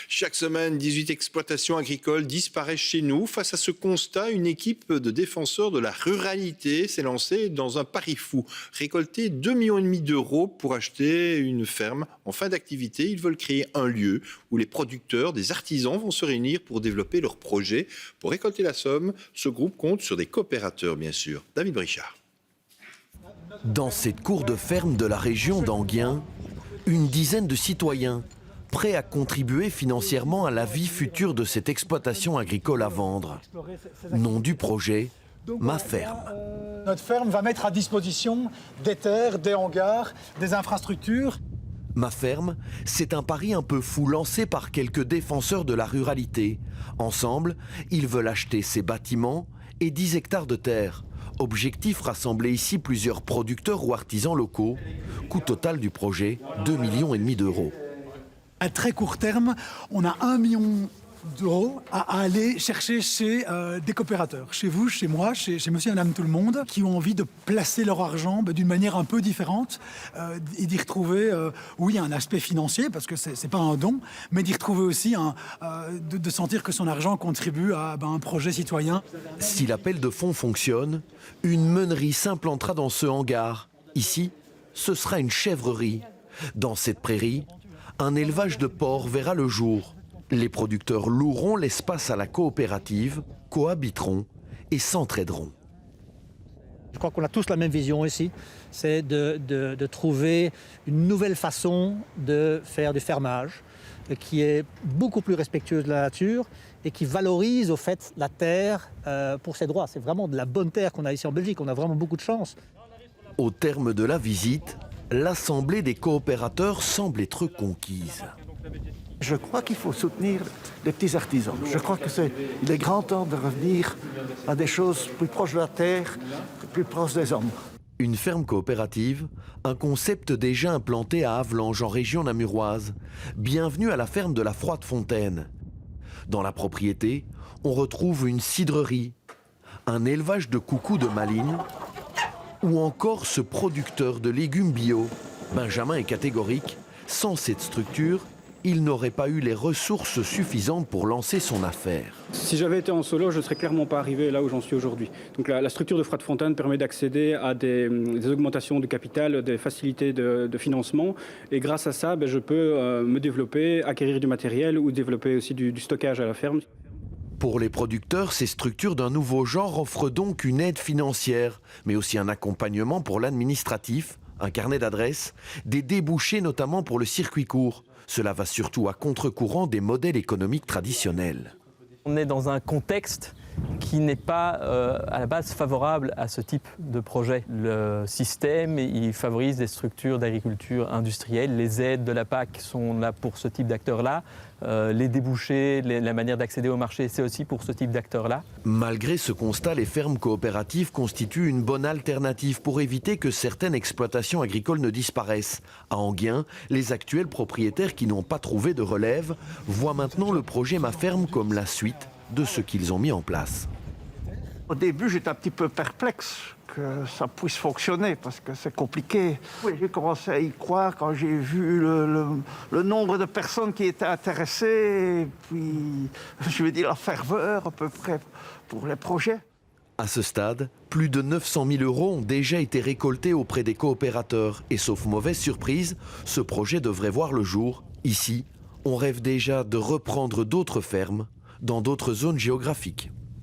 Chaque semaine, 18 exploitations agricoles disparaissent chez nous. Face à ce constat, une équipe de défenseurs de la ruralité s'est lancée dans un pari fou. Récolter 2,5 millions d'euros pour acheter une ferme en fin d'activité. Ils veulent créer un lieu où les producteurs, des artisans vont se réunir pour développer leurs projets. Pour récolter la somme, ce groupe compte sur des coopérateurs, bien sûr. David Brichard. Dans cette cour de ferme de la région d'Enghien, une dizaine de citoyens prêts à contribuer financièrement à la vie future de cette exploitation agricole à vendre. Nom du projet, Ma Ferme. Notre ferme va mettre à disposition des terres, des hangars, des infrastructures. Ma Ferme, c'est un pari un peu fou lancé par quelques défenseurs de la ruralité. Ensemble, ils veulent acheter ces bâtiments et 10 hectares de terre. Objectif, rassembler ici plusieurs producteurs ou artisans locaux. Coût total du projet, 2,5 millions d'euros. À très court terme, on a 1 million d'euros à aller chercher chez des coopérateurs, chez vous, chez moi, chez monsieur et madame tout le monde, qui ont envie de placer leur argent d'une manière un peu différente et d'y retrouver, oui, un aspect financier, parce que c'est pas un don, mais d'y retrouver aussi de sentir que son argent contribue à un projet citoyen. Si l'appel de fonds fonctionne, une meunerie s'implantera dans ce hangar. Ici, ce sera une chèvrerie. Dans cette prairie, un élevage de porcs verra le jour. Les producteurs loueront l'espace à la coopérative, cohabiteront et s'entraideront. Je crois qu'on a tous la même vision ici, c'est de trouver une nouvelle façon de faire du fermage qui est beaucoup plus respectueuse de la nature et qui valorise au fait la terre pour ses droits. C'est vraiment de la bonne terre qu'on a ici en Belgique, on a vraiment beaucoup de chance. Au terme de la visite, l'assemblée des coopérateurs semble être conquise. Je crois qu'il faut soutenir les petits artisans. Je crois qu'il est grand temps de revenir à des choses plus proches de la terre, plus proches des hommes. Une ferme coopérative, un concept déjà implanté à Havelange en région namuroise. Bienvenue à la ferme de la Froide Fontaine. Dans la propriété, on retrouve une cidrerie, un élevage de coucous de Malines ou encore ce producteur de légumes bio. Benjamin est catégorique, sans cette structure, il n'aurait pas eu les ressources suffisantes pour lancer son affaire. Si j'avais été en solo, je ne serais clairement pas arrivé là où j'en suis aujourd'hui. Donc la structure de Froide Fontaine permet d'accéder à des augmentations de capital, des facilités de financement. Et grâce à ça, je peux me développer, acquérir du matériel ou développer aussi du stockage à la ferme. Pour les producteurs, ces structures d'un nouveau genre offrent donc une aide financière, mais aussi un accompagnement pour l'administratif, un carnet d'adresses, des débouchés notamment pour le circuit court. Cela va surtout à contre-courant des modèles économiques traditionnels. On est dans un contexte qui n'est pas à la base favorable à ce type de projet. Le système, il favorise des structures d'agriculture industrielle. Les aides de la PAC sont là pour ce type d'acteurs-là. Les débouchés, la manière d'accéder au marché, c'est aussi pour ce type d'acteurs-là. Malgré ce constat, les fermes coopératives constituent une bonne alternative pour éviter que certaines exploitations agricoles ne disparaissent. À Enghien, les actuels propriétaires qui n'ont pas trouvé de relève voient maintenant le projet Ma Ferme comme la suite de ce qu'ils ont mis en place. Au début, j'étais un petit peu perplexe que ça puisse fonctionner parce que c'est compliqué. Oui, j'ai commencé à y croire quand j'ai vu le nombre de personnes qui étaient intéressées et puis, je veux dire, la ferveur à peu près pour les projets. À ce stade, plus de 900 000 € ont déjà été récoltés auprès des coopérateurs. Et sauf mauvaise surprise, ce projet devrait voir le jour. Ici, on rêve déjà de reprendre d'autres fermes dans d'autres zones géographiques.